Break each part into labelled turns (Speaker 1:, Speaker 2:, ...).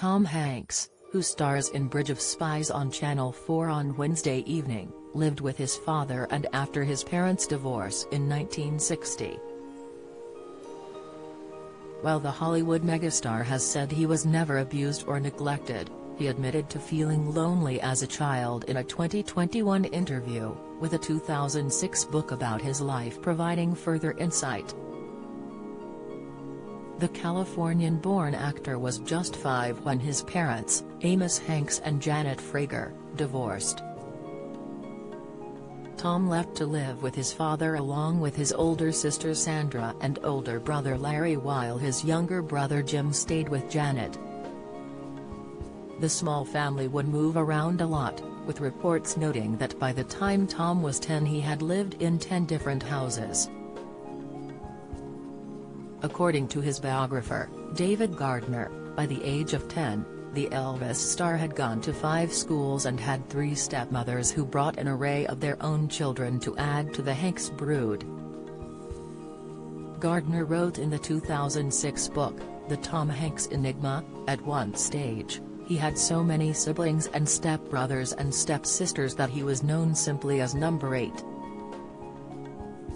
Speaker 1: Tom Hanks, who stars in Bridge of Spies on Channel 4 on Wednesday evening, lived with his father and after his parents' divorce in 1960. While the Hollywood megastar has said he was never abused or neglected, he admitted to feeling lonely as a child in a 2021 interview, with a 2006 book about his life providing further insight. The Californian-born actor was just 5 when his parents, Amos Hanks and Janet Frager, divorced. Tom left to live with his father along with his older sister Sandra and older brother Larry, while his younger brother Jim stayed with Janet. The small family would move around a lot, with reports noting that by the time Tom was 10 he had lived in 10 different houses. According to his biographer, David Gardner, by the age of 10, the Elvis star had gone to 5 schools and had 3 stepmothers who brought an array of their own children to add to the Hanks brood. Gardner wrote in the 2006 book, The Tom Hanks Enigma, at one stage, he had so many siblings and stepbrothers and stepsisters that he was known simply as Number 8.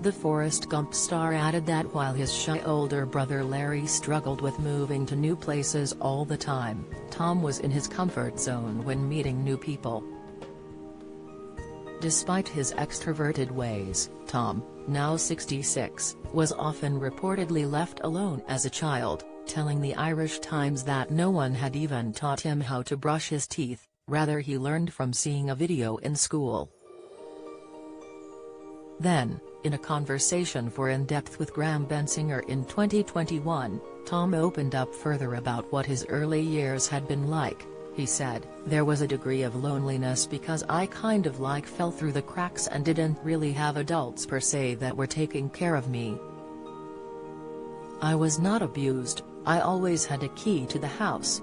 Speaker 1: The Forrest Gump star added that while his shy older brother Larry struggled with moving to new places all the time, Tom was in his comfort zone when meeting new people. Despite his extroverted ways, Tom, now 66, was often reportedly left alone as a child, telling the Irish Times that no one had even taught him how to brush his teeth, rather he learned from seeing a video in school. Then, in a conversation for In Depth with Graham Bensinger in 2021, Tom opened up further about what his early years had been like. He said, "There was a degree of loneliness because I kind of like fell through the cracks and didn't really have adults per se that were taking care of me. I was not abused, I always had a key to the house.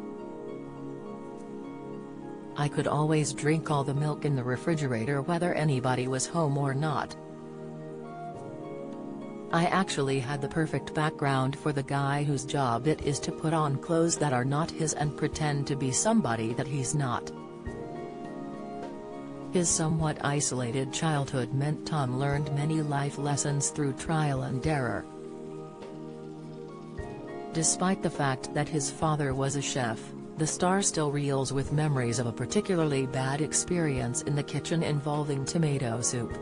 Speaker 1: I could always drink all the milk in the refrigerator whether anybody was home or not. I actually had the perfect background for the guy whose job it is to put on clothes that are not his and pretend to be somebody that he's not." His somewhat isolated childhood meant Tom learned many life lessons through trial and error. Despite the fact that his father was a chef, the star still reels with memories of a particularly bad experience in the kitchen involving tomato soup.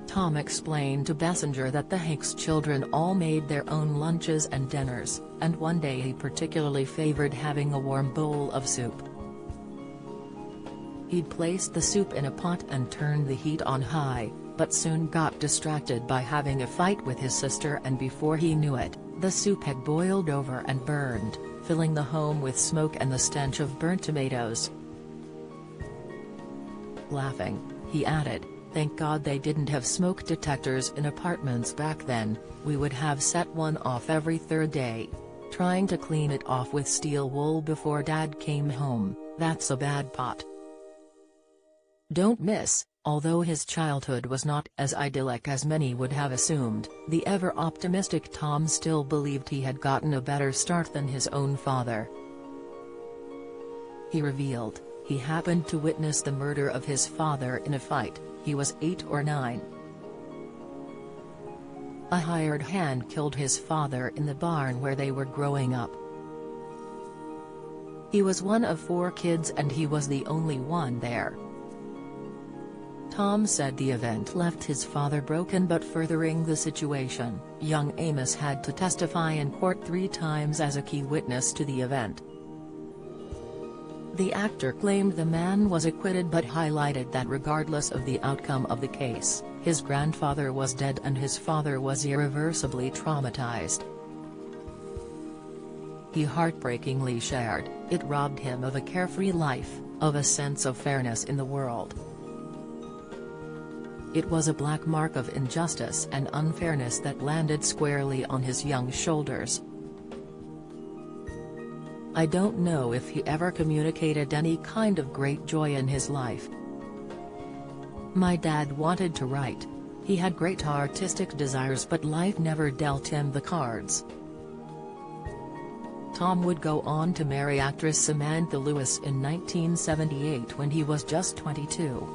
Speaker 1: Tom explained to Bensinger that the Hanks children all made their own lunches and dinners, and one day he particularly favored having a warm bowl of soup. He'd placed the soup in a pot and turned the heat on high, but soon got distracted by having a fight with his sister, and before he knew it, the soup had boiled over and burned, filling the home with smoke and the stench of burnt tomatoes. Laughing, he added, "Thank God they didn't have smoke detectors in apartments back then, we would have set one off every 3rd day. Trying to clean it off with steel wool before Dad came home, that's a bad pot." Don't miss, although his childhood was not as idyllic as many would have assumed, the ever-optimistic Tom still believed he had gotten a better start than his own father. He revealed, he happened to witness the murder of his father in a fight. He was 8 or 9. A hired hand killed his father in the barn where they were growing up. He was one of 4 kids and he was the only one there. Tom said the event left his father broken, but furthering the situation, young Amos had to testify in court 3 times as a key witness to the event. The actor claimed the man was acquitted but highlighted that regardless of the outcome of the case, his grandfather was dead and his father was irreversibly traumatized. He heartbreakingly shared, "It robbed him of a carefree life, of a sense of fairness in the world. It was a black mark of injustice and unfairness that landed squarely on his young shoulders. I don't know if he ever communicated any kind of great joy in his life. My dad wanted to write. He had great artistic desires, but life never dealt him the cards." Tom would go on to marry actress Samantha Lewis in 1978 when he was just 22.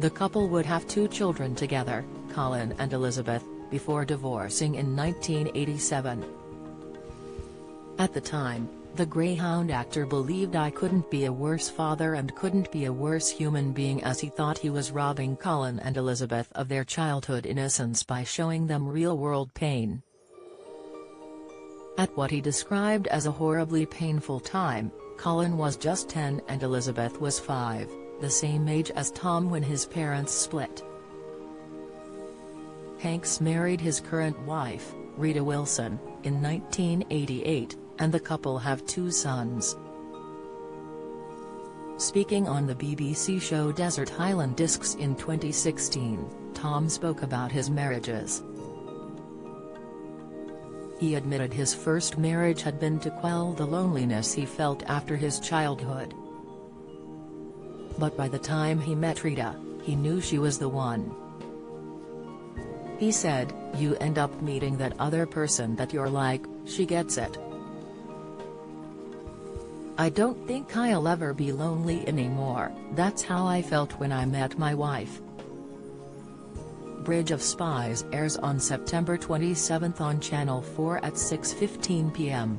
Speaker 1: The couple would have 2 children together, Colin and Elizabeth, before divorcing in 1987. At the time, the Greyhound actor believed "I couldn't be a worse father and couldn't be a worse human being," as he thought he was robbing Colin and Elizabeth of their childhood innocence by showing them real-world pain. At what he described as a horribly painful time, Colin was just 10 and Elizabeth was 5, the same age as Tom when his parents split. Hanks married his current wife, Rita Wilson, in 1988, and the couple have 2 sons. Speaking on the BBC show Desert Island Discs in 2016, Tom spoke about his marriages. He admitted his first marriage had been to quell the loneliness he felt after his childhood. But by the time he met Rita, he knew she was the one. He said, "You end up meeting that other person that you're like, she gets it. I don't think I'll ever be lonely anymore. That's how I felt when I met my wife." Bridge of Spies airs on September 27 on Channel 4 at 6:15 p.m.